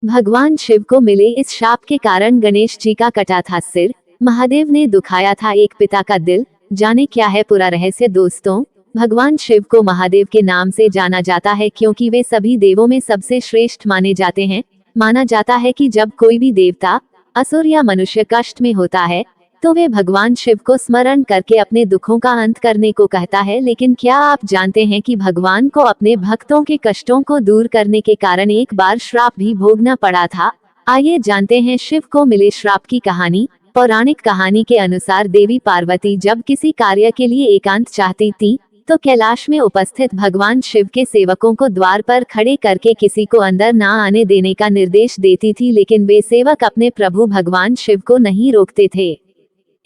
भगवान शिव को मिले इस शाप के कारण गणेश जी का कटा था सिर, महादेव ने दुखाया था एक पिता का दिल। जाने क्या है पूरा रहस्य दोस्तों। भगवान शिव को महादेव के नाम से जाना जाता है क्योंकि वे सभी देवों में सबसे श्रेष्ठ माने जाते हैं। माना जाता है कि जब कोई भी देवता, असुर या मनुष्य कष्ट में होता है तो वे भगवान शिव को स्मरण करके अपने दुखों का अंत करने को कहता है। लेकिन क्या आप जानते हैं कि भगवान को अपने भक्तों के कष्टों को दूर करने के कारण एक बार श्राप भी भोगना पड़ा था। आइए जानते हैं शिव को मिले श्राप की कहानी। पौराणिक कहानी के अनुसार देवी पार्वती जब किसी कार्य के लिए एकांत चाहती थी तो कैलाश में उपस्थित भगवान शिव के सेवकों को द्वार पर खड़े करके किसी को अंदर ना आने देने का निर्देश देती थी, लेकिन वे सेवक अपने प्रभु भगवान शिव को नहीं रोकते थे।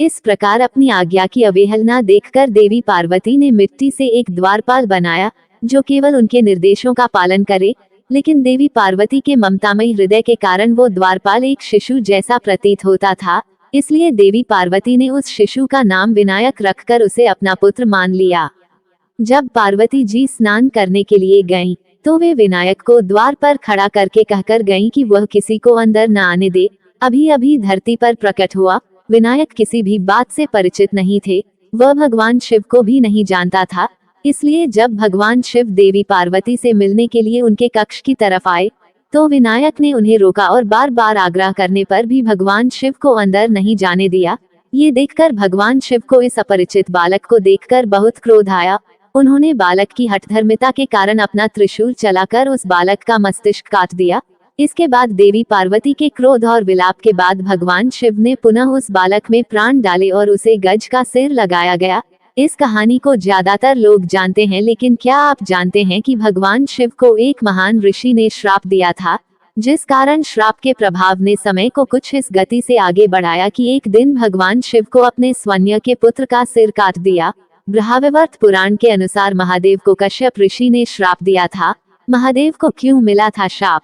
इस प्रकार अपनी आज्ञा की अवहेलना देखकर देवी पार्वती ने मिट्टी से एक द्वारपाल बनाया जो केवल उनके निर्देशों का पालन करे। लेकिन देवी पार्वती के ममतामयी हृदय के कारण वो द्वारपाल एक शिशु जैसा प्रतीत होता था, इसलिए देवी पार्वती ने उस शिशु का नाम विनायक रखकर उसे अपना पुत्र मान लिया। जब पार्वती जी स्नान करने के लिए गईं, तो वे विनायक को द्वार पर खड़ा करके कहकर गईं कि वह किसी को अंदर न आने दे। अभी अभी धरती पर प्रकट हुआ विनायक किसी भी बात से परिचित नहीं थे, वह भगवान शिव को भी नहीं जानता था। इसलिए जब भगवान शिव देवी पार्वती से मिलने के लिए उनके कक्ष की तरफ आए तो विनायक ने उन्हें रोका और बार बार आग्रह करने पर भी भगवान शिव को अंदर नहीं जाने दिया। ये देखकर भगवान शिव को इस अपरिचित बालक को देखकर बहुत क्रोध आया। उन्होंने बालक की हठधर्मिता के कारण अपना त्रिशूल चलाकर उस बालक का मस्तिष्क काट दिया। इसके बाद देवी पार्वती के क्रोध और विलाप के बाद भगवान शिव ने पुनः उस बालक में प्राण डाले और उसे गज का सिर लगाया गया। इस कहानी को ज्यादातर लोग जानते हैं, लेकिन क्या आप जानते हैं कि भगवान शिव को एक महान ऋषि ने श्राप दिया था, जिस कारण श्राप के प्रभाव ने समय को कुछ इस गति से आगे बढ़ाया कि एक दिन भगवान शिव को अपने स्वन्य के पुत्र का सिर काट दिया। ब्रह्मवैवर्त पुराण के अनुसार महादेव को कश्यप ऋषि ने श्राप दिया था। महादेव को क्यों मिला था शाप?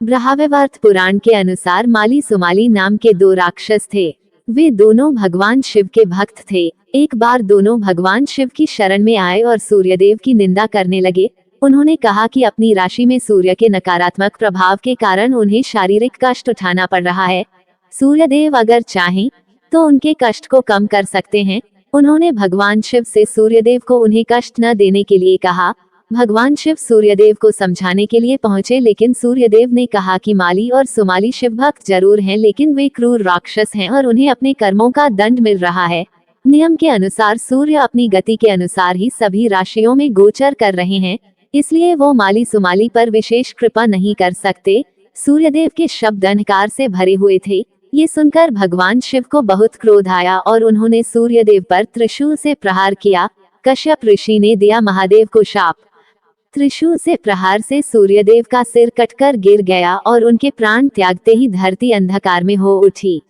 ब्रह्मवैवर्त पुराण के अनुसार माली सुमाली नाम के दो राक्षस थे। वे दोनों भगवान शिव के भक्त थे। एक बार दोनों भगवान शिव की शरण में आए और सूर्यदेव की निंदा करने लगे। उन्होंने कहा कि अपनी राशि में सूर्य के नकारात्मक प्रभाव के कारण उन्हें शारीरिक कष्ट उठाना पड़ रहा है। सूर्यदेव अगर चाहें तो उनके कष्ट को कम कर सकते हैं। उन्होंने भगवान शिव से सूर्यदेव को उन्हें कष्ट न देने के लिए कहा। भगवान शिव सूर्यदेव को समझाने के लिए पहुंचे, लेकिन सूर्यदेव ने कहा कि माली और सुमाली शिव भक्त जरूर हैं, लेकिन वे क्रूर राक्षस हैं और उन्हें अपने कर्मों का दंड मिल रहा है। नियम के अनुसार सूर्य अपनी गति के अनुसार ही सभी राशियों में गोचर कर रहे हैं, इसलिए वो माली सुमाली पर विशेष कृपा नहीं कर सकते। सूर्यदेव के शब्द अहंकार से भरे हुए थे। ये सुनकर भगवान शिव को बहुत क्रोध आया और उन्होंने सूर्यदेव पर त्रिशूल से प्रहार किया। कश्यप ऋषि ने दिया महादेव को शाप। त्रिशूल से प्रहार से सूर्यदेव का सिर कटकर गिर गया और उनके प्राण त्यागते ही धरती अंधकार में हो उठी।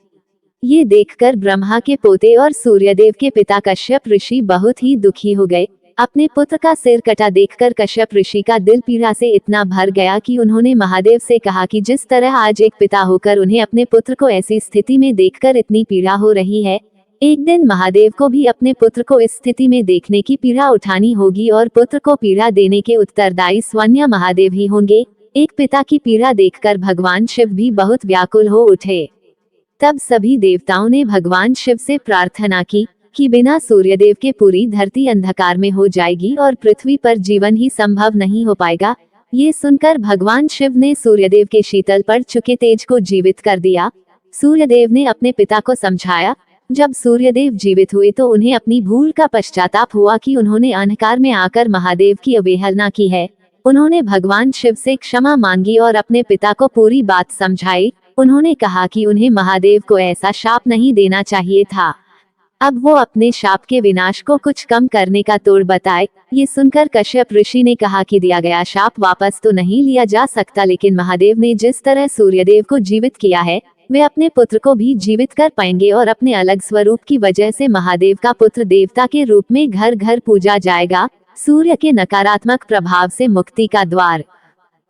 ये देखकर ब्रह्मा के पोते और सूर्यदेव के पिता कश्यप ऋषि बहुत ही दुखी हो गए। अपने पुत्र का सिर कटा देखकर कश्यप ऋषि का दिल पीड़ा से इतना भर गया कि उन्होंने महादेव से कहा कि जिस तरह आज एक पिता होकर उन्हें अपने पुत्र को ऐसी स्थिति में देखकर इतनी पीड़ा हो रही है, एक दिन महादेव को भी अपने पुत्र को इस स्थिति में देखने की पीड़ा उठानी होगी और पुत्र को पीड़ा देने के उत्तरदायी स्वयं महादेव ही होंगे। एक पिता की पीड़ा देखकर भगवान शिव भी बहुत व्याकुल हो उठे। तब सभी देवताओं ने भगवान शिव से प्रार्थना की कि बिना सूर्यदेव के पूरी धरती अंधकार में हो जाएगी और पृथ्वी पर जीवन ही संभव नहीं हो पाएगा। ये सुनकर भगवान शिव ने सूर्यदेव के शीतल पर चुके तेज को जीवित कर दिया। सूर्यदेव ने अपने पिता को समझाया। जब सूर्यदेव जीवित हुए तो उन्हें अपनी भूल का पश्चाताप हुआ कि उन्होंने अंधकार में आकर महादेव की अवहेलना की है। उन्होंने भगवान शिव से क्षमा मांगी और अपने पिता को पूरी बात समझाई। उन्होंने कहा कि उन्हें महादेव को ऐसा शाप नहीं देना चाहिए था। अब वो अपने शाप के विनाश को कुछ कम करने का तोड़ बताए। ये सुनकर कश्यप ऋषि ने कहा कि दिया गया शाप वापस तो नहीं लिया जा सकता, लेकिन महादेव ने जिस तरह सूर्यदेव को जीवित किया है वे अपने पुत्र को भी जीवित कर पाएंगे और अपने अलग स्वरूप की वजह से महादेव का पुत्र देवता के रूप में घर घर पूजा जाएगा। सूर्य के नकारात्मक प्रभाव से मुक्ति का द्वार।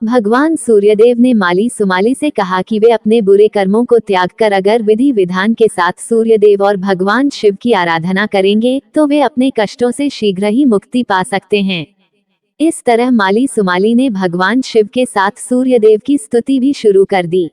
भगवान सूर्यदेव ने माली सुमाली से कहा कि वे अपने बुरे कर्मों को त्याग कर अगर विधि विधान के साथ सूर्यदेव और भगवान शिव की आराधना करेंगे तो वे अपने कष्टों से शीघ्र ही मुक्ति पा सकते हैं। इस तरह माली सुमाली ने भगवान शिव के साथ सूर्यदेव की स्तुति भी शुरू कर दी।